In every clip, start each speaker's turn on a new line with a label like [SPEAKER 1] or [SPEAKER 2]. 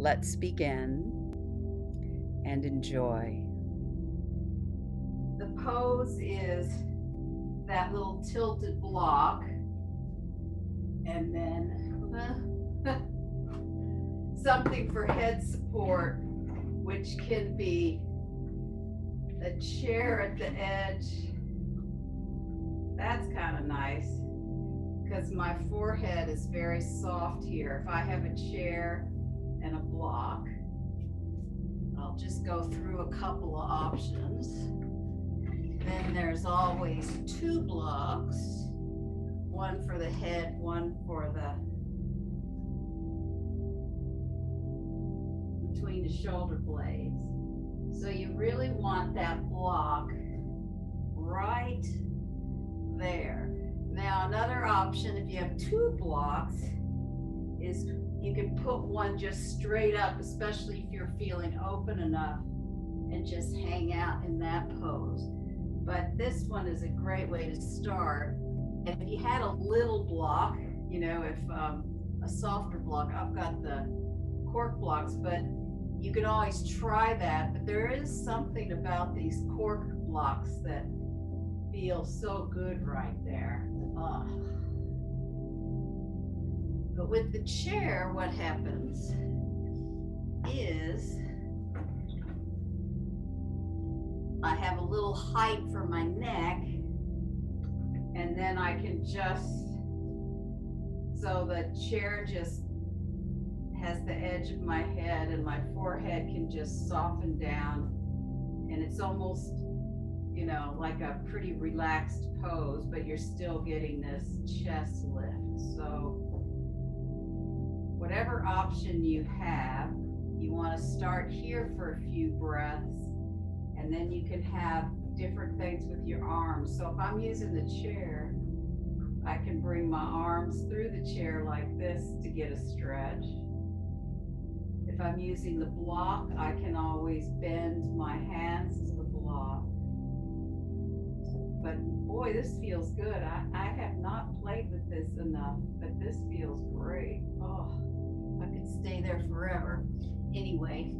[SPEAKER 1] Let's begin and enjoy. The pose is that little tilted block, and then something for head support, which can be a chair at the edge. That's kind of nice because my forehead is very soft here. If I have a chair and a block, I'll just go through a couple of options. Then there's always two blocks, one for the head, one for the between the shoulder blades. So you really want that block right there. Now another option, if you have two blocks, is you can put one just straight up, especially if you're feeling open enough, and just hang out in that pose. But this one is a great way to start. And if you had a little block, you know, if a softer block, I've got the cork blocks, but you can always try that. But there is something about these cork blocks that feel so good right there. But with the chair, what happens is I have a little height for my neck, and then I can just, so the chair just has the edge of my head and my forehead can just soften down, and it's almost, you know, like a pretty relaxed pose, but you're still getting this chest lift. So whatever option you have, you want to start here for a few breaths, and then you can have different things with your arms. So if I'm using the chair, I can bring my arms through the chair like this to get a stretch. If I'm using the block, I can always bend my hands to the block. But boy, this feels good. I have not played with this enough, but this feels great. Oh, I could stay there forever. Anyway,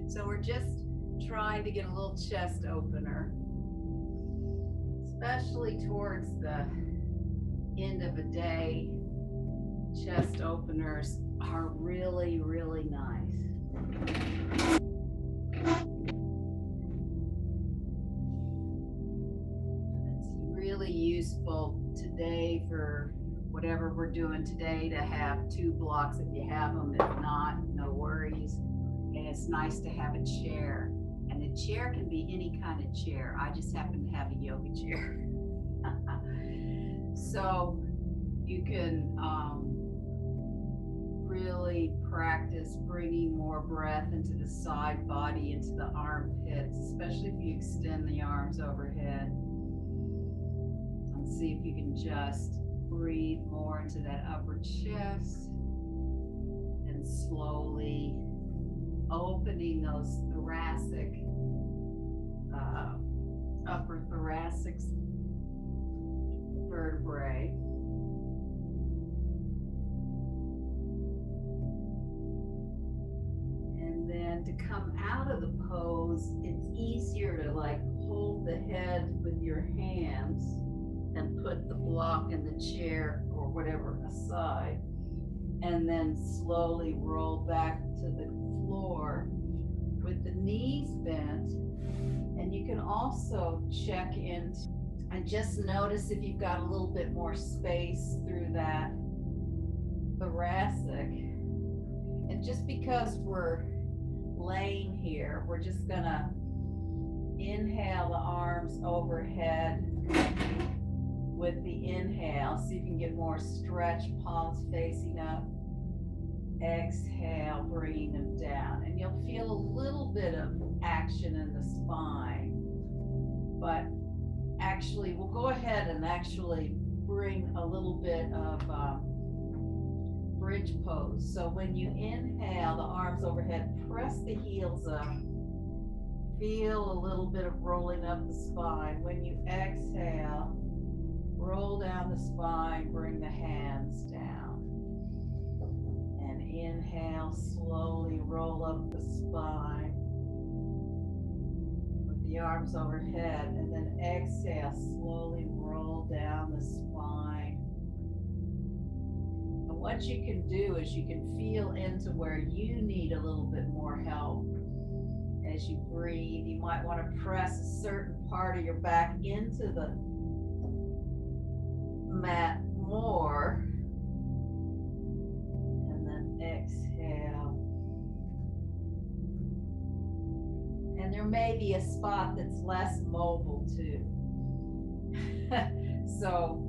[SPEAKER 1] so we're just trying to get a little chest opener, especially towards the end of a day. Chest openers are really, really nice. It's really useful today for whatever we're doing today to have two blocks if you have them. If not, no worries. And it's nice to have a chair. And the chair can be any kind of chair. I just happen to have a yoga chair. So you can really practice bringing more breath into the side body, into the armpits, especially if you extend the arms overhead. And see if you can just breathe more into that upper chest and slowly opening those thoracic, upper thoracic vertebrae. And then to come out of the pose, it's easier to like hold the head with your hands and put the block in the chair or whatever aside, and then slowly roll back to the floor with the knees bent. And you can also check in and just notice if you've got a little bit more space through that thoracic. And just because we're laying here, we're just gonna inhale the arms overhead with the inhale. See if you can get more stretch, palms facing up. Exhale, bringing them down. And you'll feel a little bit of action in the spine. But actually, we'll go ahead and actually bring a little bit of bridge pose. So when you inhale, the arms overhead, press the heels up. Feel a little bit of rolling up the spine. When you exhale, roll down the spine, bring the hands down. And inhale inhale, slowly roll up the spine with the arms overhead, and then exhale, slowly roll down the spine. And what you can do is you can feel into where you need a little bit more help. As you breathe, you might want to press a certain part of your back into the mat more. And then exhale. And there may be a spot that's less mobile too. So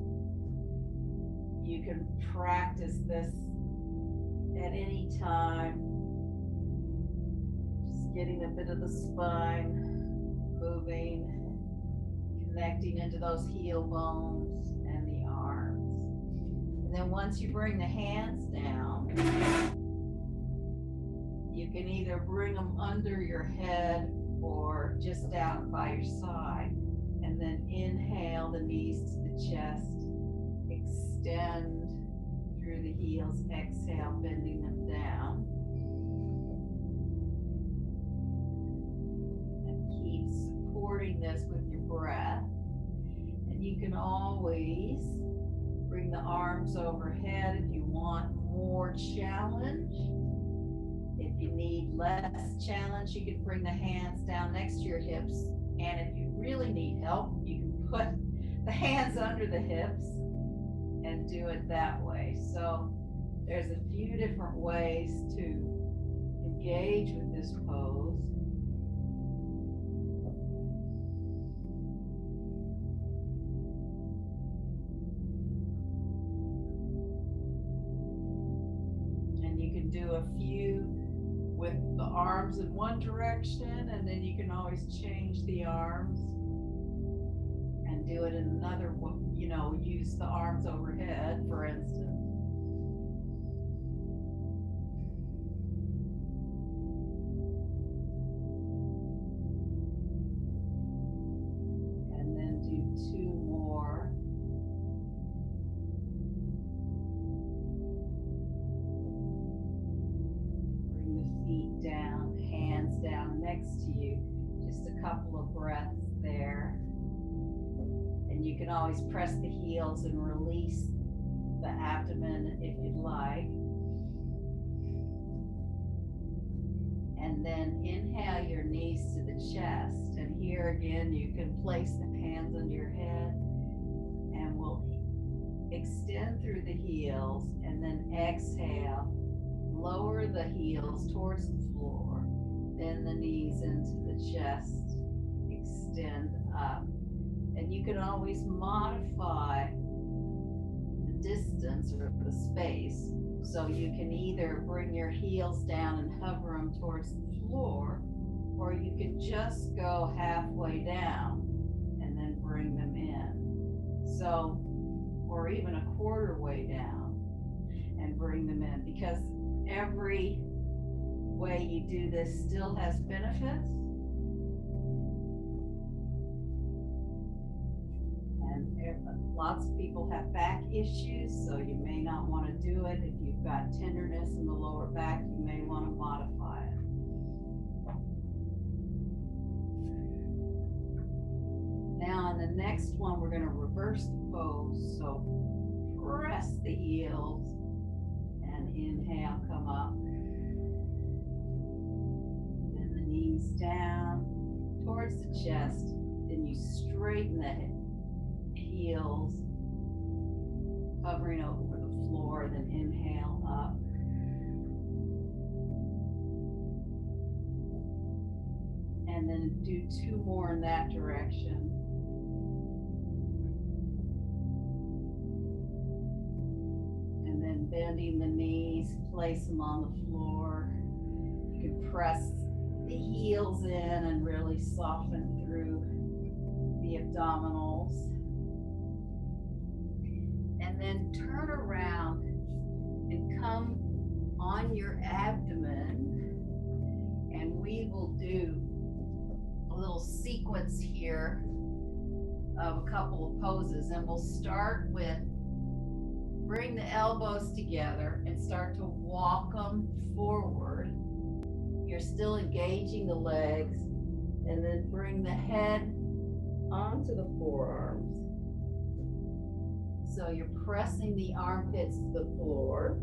[SPEAKER 1] you can practice this at any time. Getting a bit of the spine moving, connecting into those heel bones and the arms. And then once you bring the hands down, you can either bring them under your head or just out by your side. And then inhale the knees to the chest, extend through the heels, exhale, bending them down. Supporting this with your breath. And you can always bring the arms overhead if you want more challenge. If you need less challenge, you can bring the hands down next to your hips. And if you really need help, you can put the hands under the hips and do it that way. So there's a few different ways to engage with this pose. Do a few with the arms in one direction, and then you can always change the arms and do it in another, use the arms overhead, for instance. And then do two more. Down, hands down next to you, just a couple of breaths there. And you can always press the heels and release the abdomen if you'd like. And then inhale your knees to the chest, and here again you can place the hands under your head, and we'll extend through the heels, and then exhale. Lower the heels towards the floor, bend the knees into the chest, extend up. And you can always modify the distance or the space. So you can either bring your heels down and hover them towards the floor, or you can just go halfway down and then bring them in. So, or even a quarter way down and bring them in, because every way you do this still has benefits. And lots of people have back issues, so you may not want to do it. If you've got tenderness in the lower back, you may want to modify it. Now in the next one, we're going to reverse the pose. So press the heels. Inhale, come up. Bend the knees down towards the chest. Then you straighten the heels, hovering over the floor. Then inhale up. And then do two more in that direction. Bending the knees, place them on the floor. You can press the heels in and really soften through the abdominals. And then turn around and come on your abdomen, and we will do a little sequence here of a couple of poses, and we'll start with bring the elbows together and start to walk them forward. You're still engaging the legs, and then bring the head onto the forearms. So you're pressing the armpits to the floor.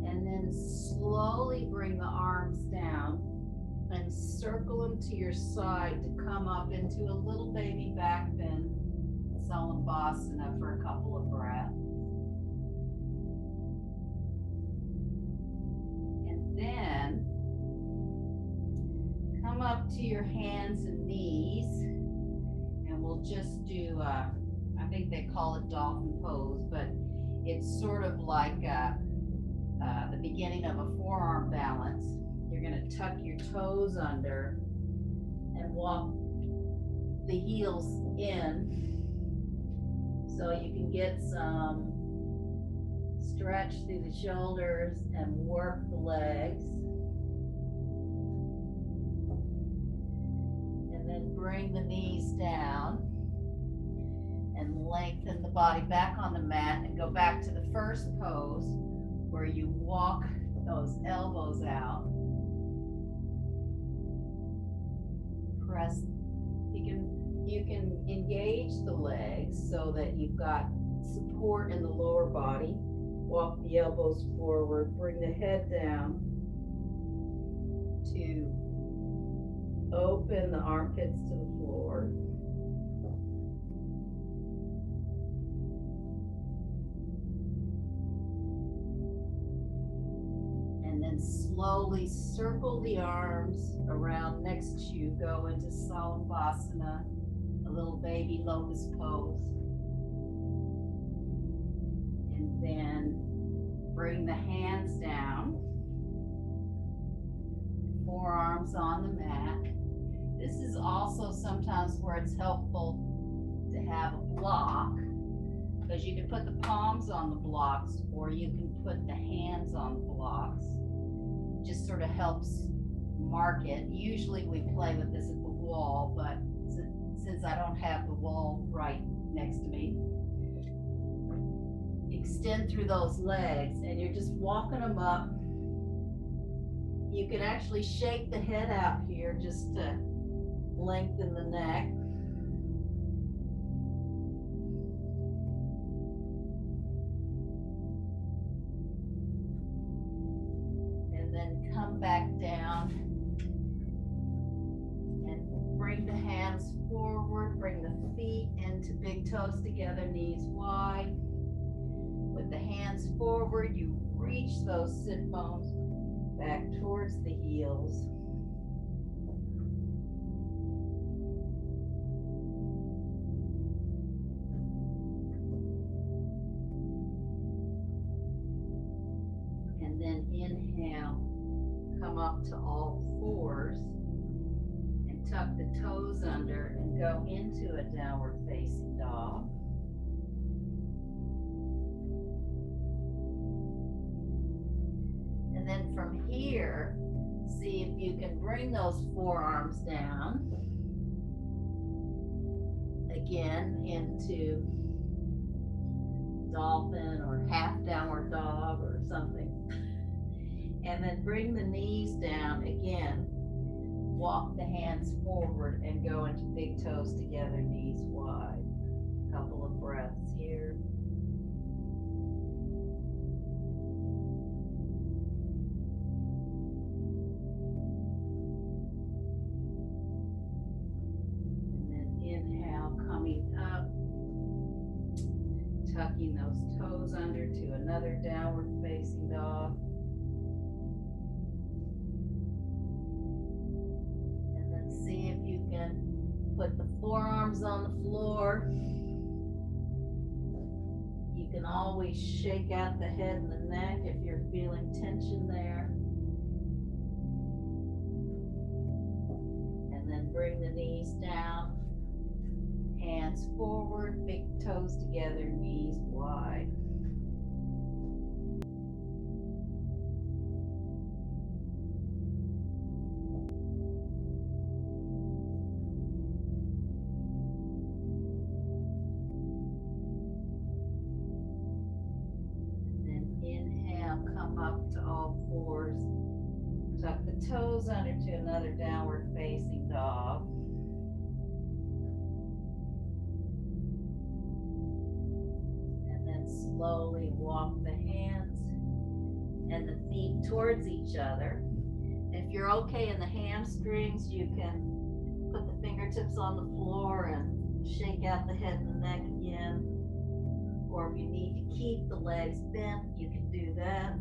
[SPEAKER 1] And then slowly bring the arms down and circle them to your side to come up into a little baby back bend, Salavasana, for a couple of breaths. And then come up to your hands and knees, and we'll just do, I think they call it dolphin pose, but it's sort of like the beginning of a forearm balance. You're going to tuck your toes under and walk the heels in so you can get some stretch through the shoulders and work the legs. And then bring the knees down and lengthen the body back on the mat and go back to the first pose where you walk those elbows out. Press. You can engage the legs so that you've got support in the lower body. Walk the elbows forward, bring the head down to open the armpits to the floor. And then slowly circle the arms around next to you. Go into Salavasana, a little baby lotus pose. And then bring the hands down, forearms on the mat. This is also sometimes where it's helpful to have a block, because you can put the palms on the blocks or you can put the hands on the blocks. Just sort of helps mark it. Usually we play with this at the wall, but since I don't have the wall right next to me, extend through those legs and you're just walking them up. You can actually shake the head out here just to lengthen the neck. And then come back down and bring the hands forward, bring the feet into big toes together, knees wide. With the hands forward, you reach those sit bones back towards the heels. And then inhale, come up to all fours and tuck the toes under and go into a downward facing dog. And then from here, see if you can bring those forearms down again into dolphin or half downward dog or something. And then bring the knees down again. Walk the hands forward and go into big toes together, knees wide. A couple of breaths here. Tucking those toes under to another downward facing dog. And then see if you can put the forearms on the floor. You can always shake out the head and the neck if you're feeling tension there. And then bring the knees down. Hands forward, big toes together, knees wide. up to all fours. Tuck the toes under to another downward facing dog. And then slowly walk the hands and the feet towards each other. If you're okay in the hamstrings, you can put the fingertips on the floor and shake out the head and the neck again. Or if you need to keep the legs bent, you can do that.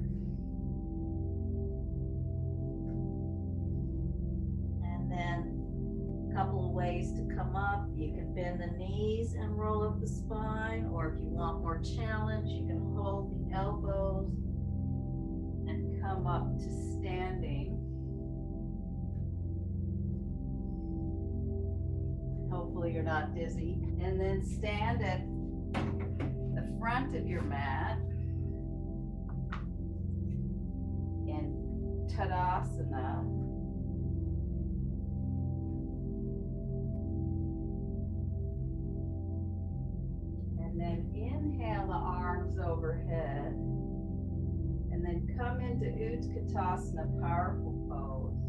[SPEAKER 1] And then a couple of ways to come up. You can bend the knees and roll up the spine, or if you want more challenge, you can hold the elbows and come up to standing. Hopefully you're not dizzy. And then stand at the front of your mat in Tadasana. And then inhale the arms overhead. And then come into Utkatasana, powerful pose.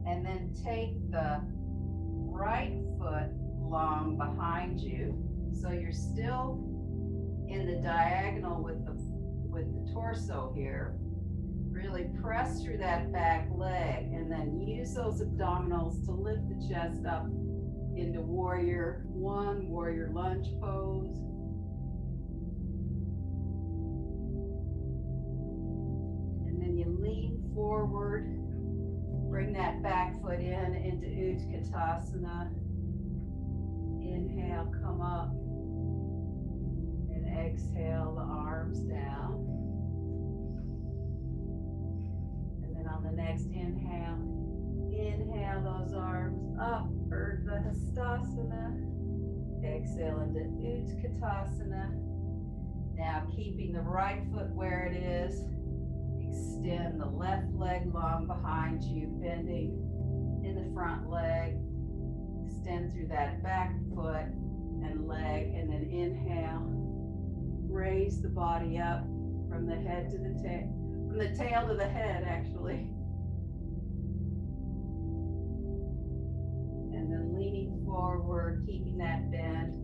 [SPEAKER 1] And then take the right foot long behind you, so you're still in the diagonal with the torso here. Really press through that back leg, and then use those abdominals to lift the chest up into warrior one, warrior lunge pose. And then you lean forward. Bring that back foot in into Utkatasana. Inhale, come up. And exhale the arms down. And then on the next inhale, inhale those arms up. Urdhva Hastasana. Exhale into Utkatasana. Now keeping the right foot where it is. Extend the left leg long behind you, bending in the front leg. Extend through that back foot and leg, and then inhale. Raise the body up from the head to the tail, from the tail to the head, actually. And then leaning forward, keeping that bend,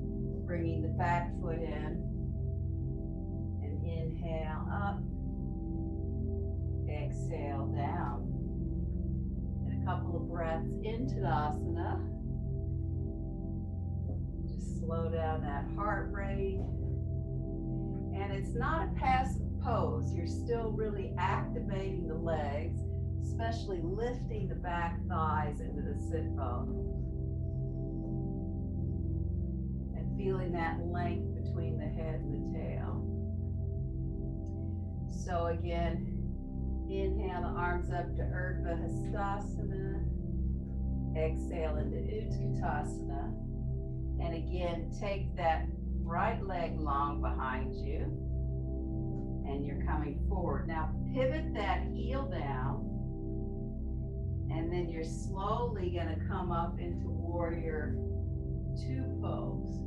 [SPEAKER 1] bringing the back foot in, and inhale up. Exhale down. And a couple of breaths into Tadasana. Just slow down that heart rate. And it's not a passive pose. You're still really activating the legs, especially lifting the back thighs into the sit bone. And feeling that length between the head and the tail. So again, inhale the arms up to Urdhva Hastasana. Exhale into Utkatasana. And again, take that right leg long behind you. And you're coming forward. Now pivot that heel down. And then you're slowly going to come up into Warrior Two pose.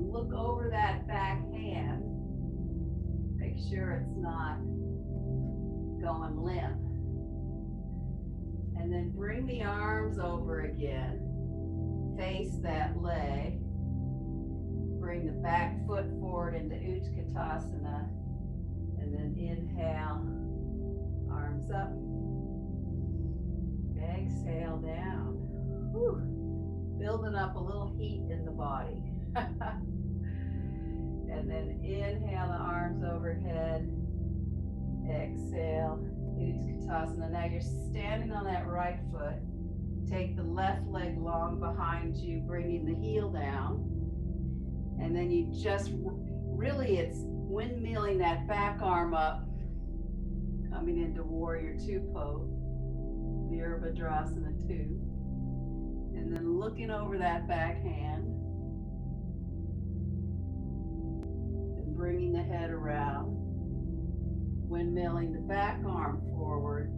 [SPEAKER 1] Look over that back hand. Make sure it's not going limp. And then bring the arms over again. Face that leg. Bring the back foot forward into Utkatasana. And then inhale. Arms up. Exhale down. Whew. Building up a little heat in the body. And then inhale the arms overhead. Exhale, Utkatasana. Now you're standing on that right foot. Take the left leg long behind you, bringing the heel down. And then you just, really it's windmilling that back arm up, coming into Warrior Two pose, Virabhadrasana 2. And then looking over that back hand. Bringing the head around, windmilling the back arm forward,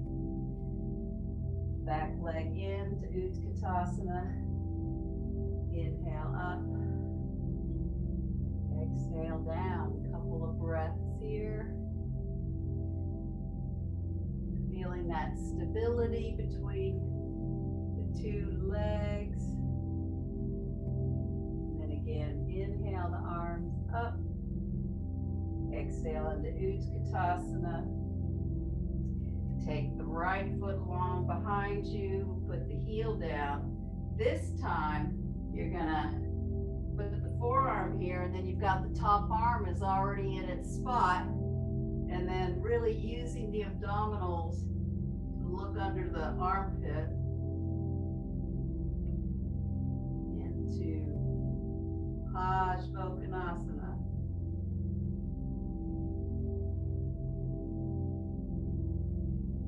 [SPEAKER 1] back leg into Utkatasana. Inhale. that stability between the two legs. And then again, inhale the arms up. Exhale into Utkatasana. Take the right foot along behind you, put the heel down. This time, you're gonna put the forearm here, and then you've got the top arm is already in its spot, and then really using the abdominals to look under the armpit into Parsvottanasana.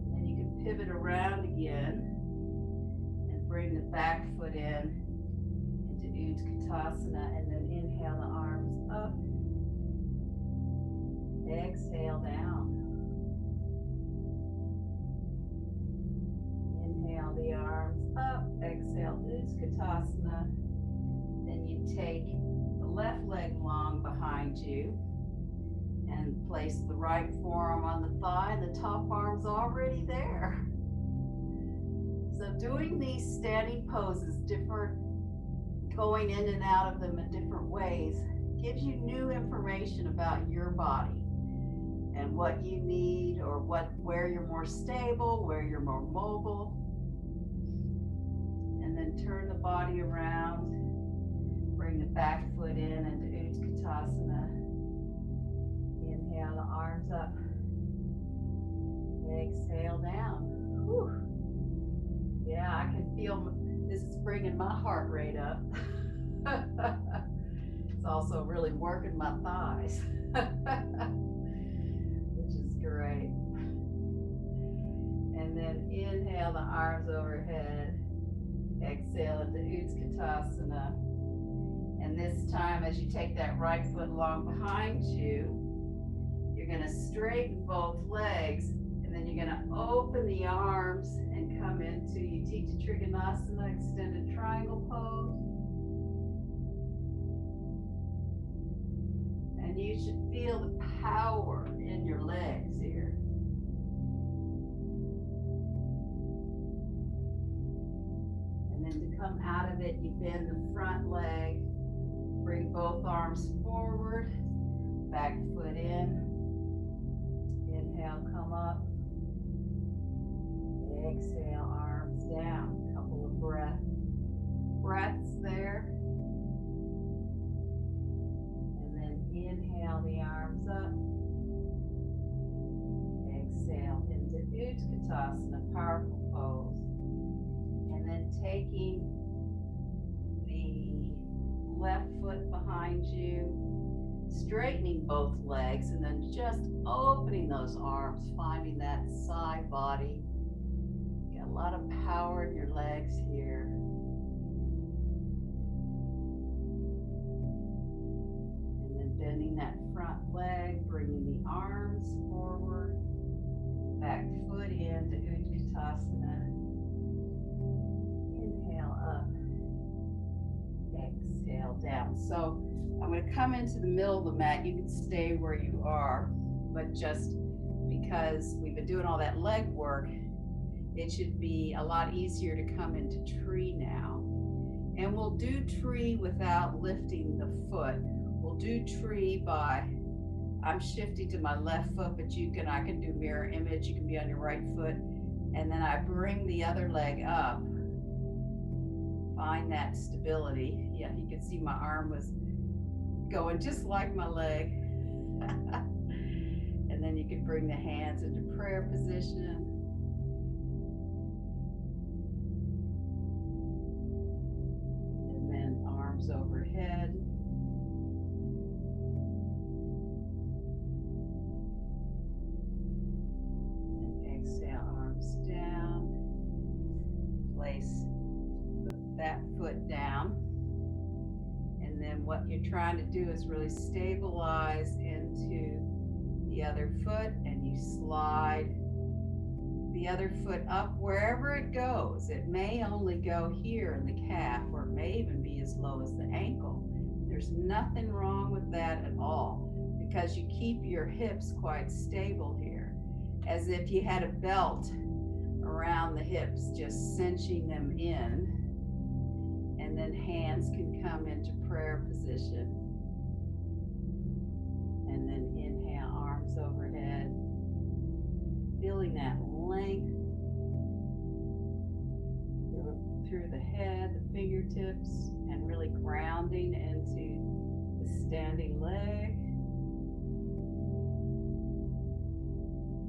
[SPEAKER 1] And then you can pivot around again and bring the back foot in into Utkatasana, and then inhale the arms up. Exhale down. Inhale the arms up. Exhale Utkatasana. Then you take the left leg long behind you and place the right forearm on the thigh. The top arm's already there. So doing these standing poses, different, going in and out of them in different ways, gives you new information about your body and what you need, or where you're more stable, where you're more mobile. And then turn the body around, bring the back foot in into Utkatasana. Inhale the arms up. Exhale down. Whew. Yeah, I can feel this is bringing my heart rate up. It's also really working my thighs. Which is great. And then inhale the arms overhead. Exhale into Utkatasana. And this time, as you take that right foot along behind you, you're going to straighten both legs, and then you're going to open the arms and come into Utthita Trikonasana, extended triangle pose. And you should feel the power in your legs here. And then to come out of it, you bend the front leg, bring both arms forward, back foot in. Inhale, come up. Exhale, arms down. Couple of breaths there. Inhale the arms up. Exhale into Utkatasana, powerful pose. And then taking the left foot behind you, straightening both legs, and then just opening those arms, finding that side body. Got a lot of power in your legs here. Bending that front leg, bringing the arms forward, back foot into Utkatasana. Inhale up, exhale down. So I'm going to come into the middle of the mat. You can stay where you are, but just because we've been doing all that leg work, it should be a lot easier to come into tree now. And we'll do tree without lifting the foot. We'll do tree by, I'm shifting to my left foot, but I can do mirror image. You can be on your right foot. And then I bring the other leg up. Find that stability. Yeah, you can see my arm was going just like my leg. And then you can bring the hands into prayer position. And then arms overhead. Down, place that foot down, and then what you're trying to do is really stabilize into the other foot, and you slide the other foot up wherever it goes. It may only go here in the calf, or it may even be as low as the ankle. There's nothing wrong with that at all, because you keep your hips quite stable here, as if you had a belt around the hips, just cinching them in. And then hands can come into prayer position. And then inhale, arms overhead. Feeling that length through the head, the fingertips, and really grounding into the standing leg.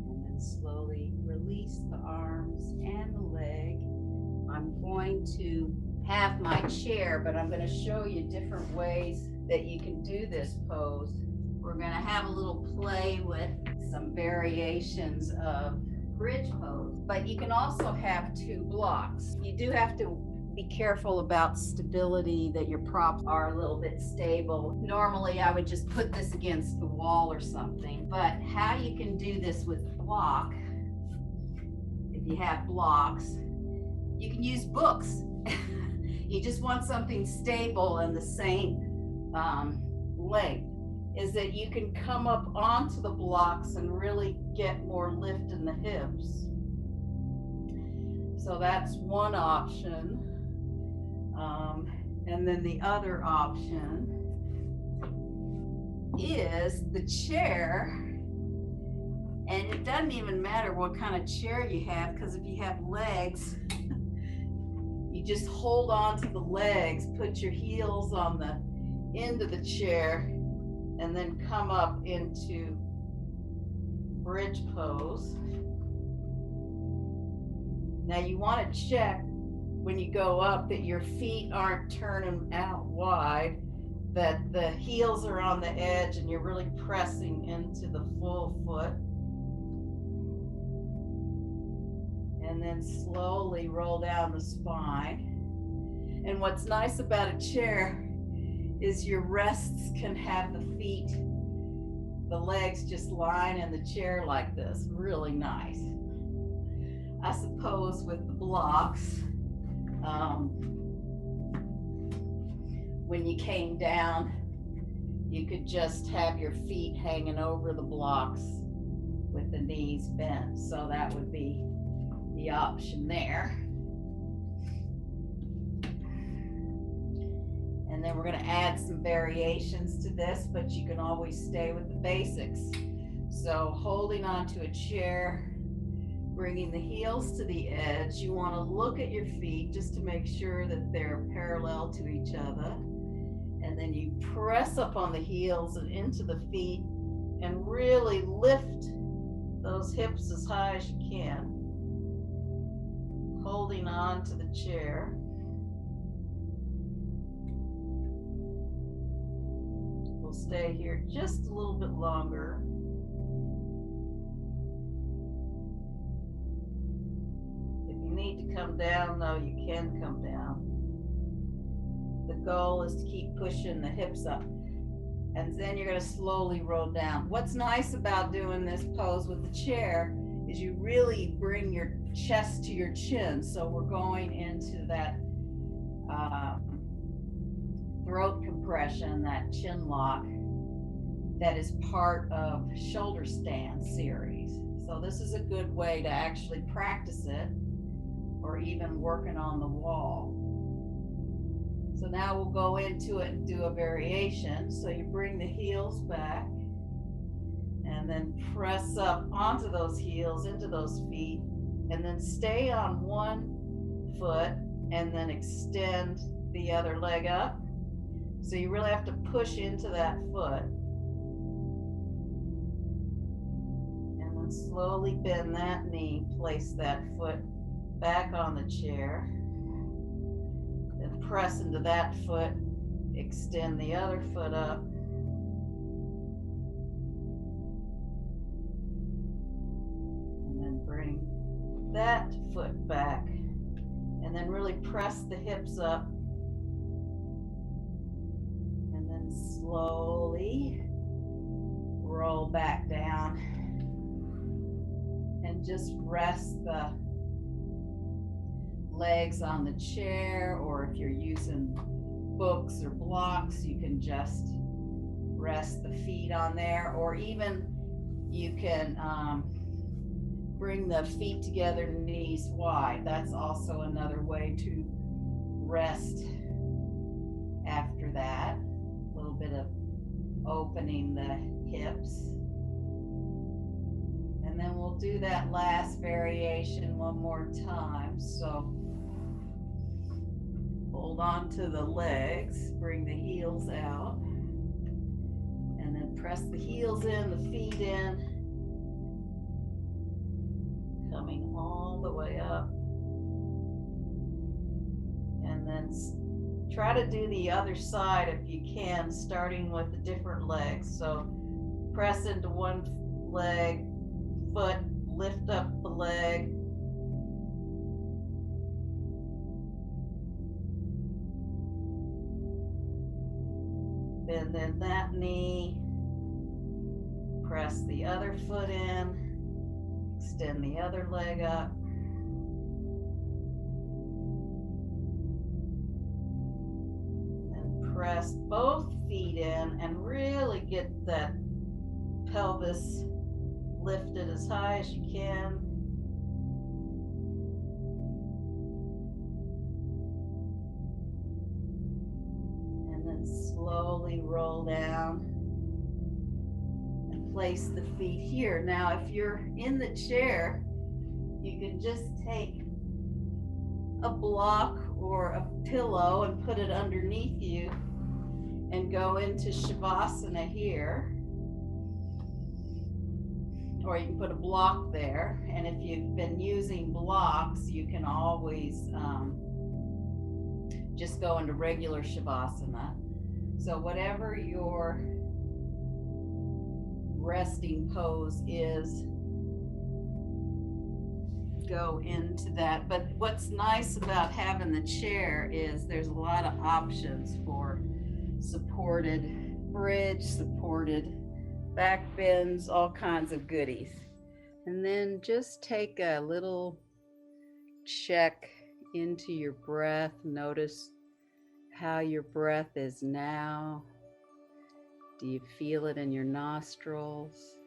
[SPEAKER 1] And then slowly release the arms and the leg. I'm going to have my chair, but I'm going to show you different ways that you can do this pose. We're going to have a little play with some variations of bridge pose, but you can also have two blocks. You do have to be careful about stability, that your props are a little bit stable. Normally I would just put this against the wall or something, but how you can do this with block, if you have blocks, you can use books. You just want something stable and the same length, is that you can come up onto the blocks and really get more lift in the hips. So that's one option. And then the other option is the chair. And it doesn't even matter what kind of chair you have, because if you have legs, you just hold on to the legs, put your heels on the end of the chair, and then come up into bridge pose. Now you want to check when you go up that your feet aren't turning out wide, that the heels are on the edge and you're really pressing into the full foot. And then slowly roll down the spine. And what's nice about a chair is your rests can have the feet, the legs just lying in the chair like this. Really nice. I suppose with the blocks, when you came down, you could just have your feet hanging over the blocks with the knees bent. So that would be the option there. And then we're going to add some variations to this, but you can always stay with the basics. So holding onto a chair, bringing the heels to the edge. You want to look at your feet just to make sure that they're parallel to each other. And then you press up on the heels and into the feet and really lift those hips as high as you can. Holding on to the chair. We'll stay here just a little bit longer. If you need to come down, though, you can come down. The goal is to keep pushing the hips up. And then you're going to slowly roll down. What's nice about doing this pose with the chair is you really bring your chest to your chin. So we're going into that throat compression, that chin lock that is part of shoulder stand series. So this is a good way to actually practice it, or even working on the wall. So now we'll go into it and do a variation. So you bring the heels back and then press up onto those heels, into those feet, and then stay on one foot and then extend the other leg up. So you really have to push into that foot. And then slowly bend that knee, place that foot back on the chair. Then press into that foot, extend the other foot up. And then bring that foot back. And then really press the hips up. And then slowly roll back down. And just rest the legs on the chair, or if you're using books or blocks, you can just rest the feet on there, or even you can bring the feet together, knees wide. That's also another way to rest after that. A little bit of opening the hips. And then we'll do that last variation one more time. So hold on to the legs, bring the heels out, and then press the heels in, the feet in, coming all the way up. And then try to do the other side if you can, starting with the different legs. So press into one leg, foot, lift up the leg, bend in that knee, press the other foot in, extend the other leg up, and press both feet in and really get that pelvis lifted as high as you can. And then slowly roll down and place the feet here. Now, if you're in the chair, you can just take a block or a pillow and put it underneath you and go into Shavasana here. Or you can put a block there, and if you've been using blocks, you can always just go into regular Shavasana. So whatever your resting pose is, go into that. But what's nice about having the chair is there's a lot of options for supported bridge, supported back bends, all kinds of goodies. And then just take a little check into your breath. Notice how your breath is now. Do you feel it in your nostrils?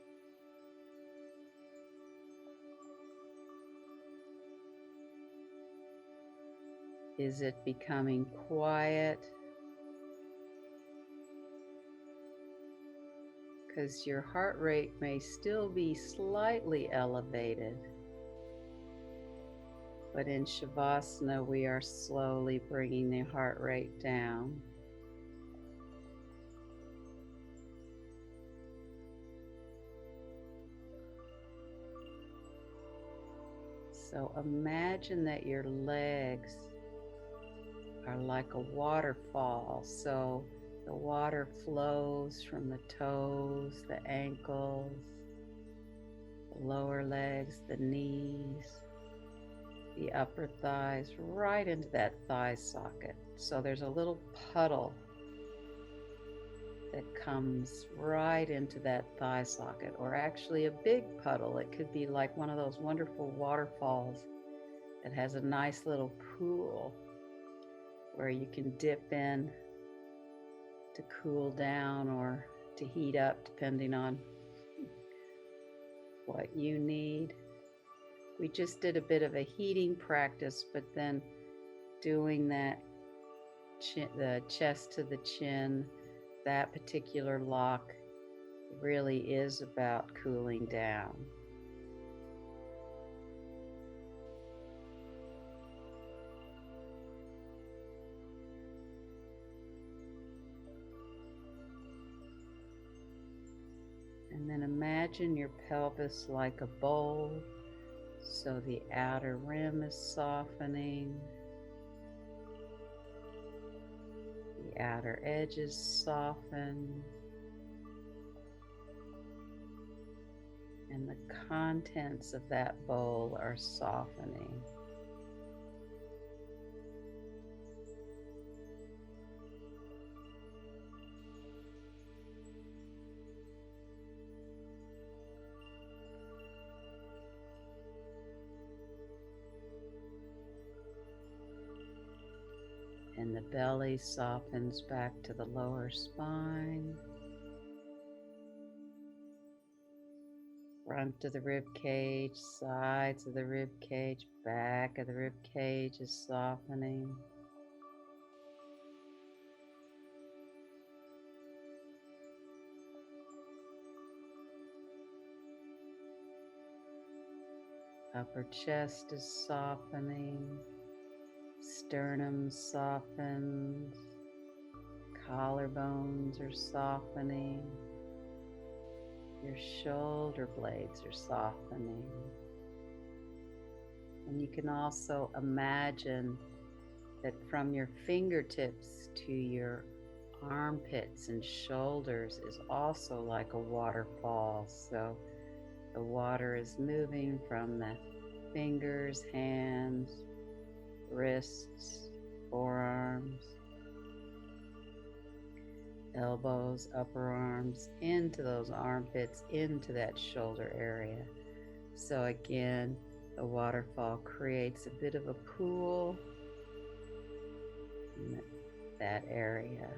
[SPEAKER 1] Is it becoming quiet? Because your heart rate may still be slightly elevated. But in Shavasana, we are slowly bringing the heart rate down. So imagine that your legs are like a waterfall. So the water flows from the toes, the ankles, the lower legs, the knees, the upper thighs, right into that thigh socket. So there's a little puddle that comes right into that thigh socket, or actually a big puddle. It could be like one of those wonderful waterfalls that has a nice little pool where you can dip in to cool down or to heat up, depending on what you need. We just did a bit of a heating practice, but then doing that the chest to the chin, that particular lock really is about cooling down. And then imagine your pelvis like a bowl, so the outer rim is softening, the outer edges soften, and the contents of that bowl are softening. And the belly softens back to the lower spine.
[SPEAKER 2] Front of the rib cage, sides of the rib cage, back of the rib cage is softening. Upper chest is softening. Sternum softens. Collarbones are softening. Your shoulder blades are softening. And you can also imagine that from your fingertips to your armpits and shoulders is also like a waterfall. So the water is moving from the fingers, hands, wrists, forearms, elbows, upper arms, into those armpits, into that shoulder area. So again, the waterfall creates a bit of a pool in that area.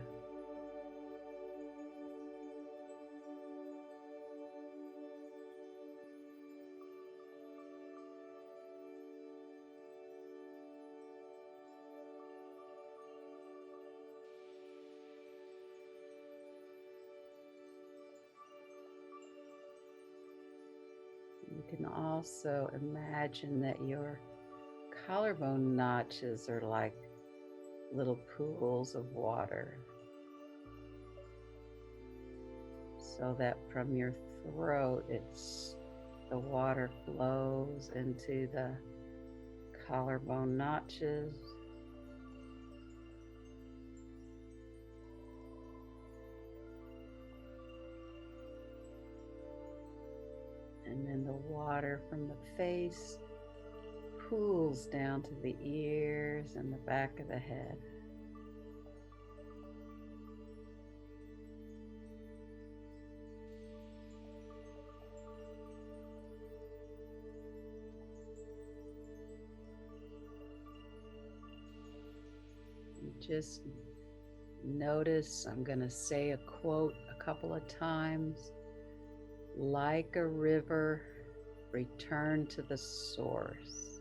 [SPEAKER 2] You can also imagine that your collarbone notches are like little pools of water, so that from your throat, the water flows into the collarbone notches. And then the water from the face pools down to the ears and the back of the head. And just notice, I'm going to say a quote a couple of times. Like a river, return to the source.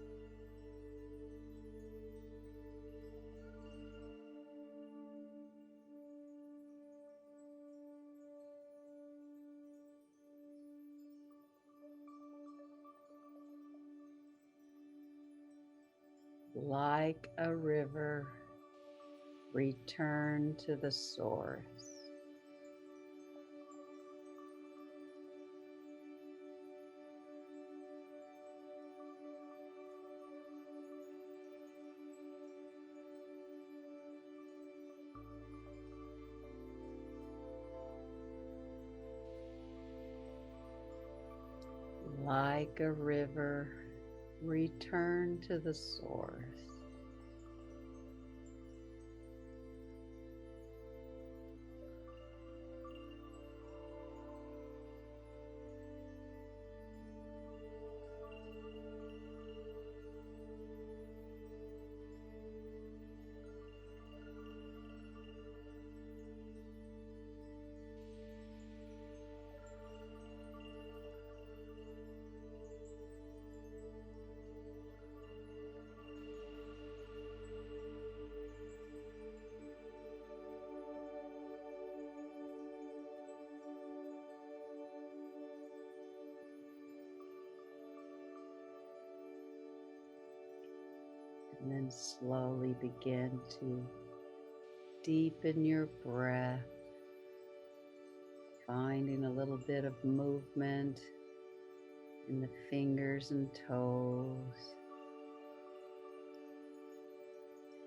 [SPEAKER 2] Like a river, return to the source. Like a river, return to the source. And then slowly begin to deepen your breath, finding a little bit of movement in the fingers and toes.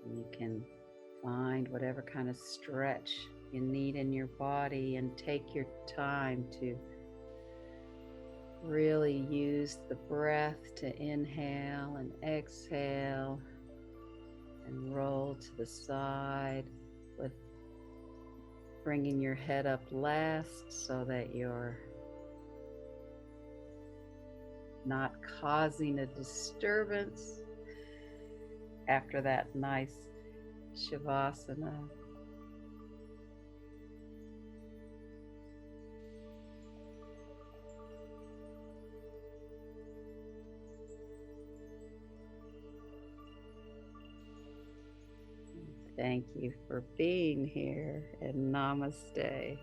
[SPEAKER 2] You can find whatever kind of stretch you need in your body and take your time to really use the breath to inhale and exhale and roll to the side, with bringing your head up last so that you're not causing a disturbance after that nice Shavasana. thank you for being here, and namaste.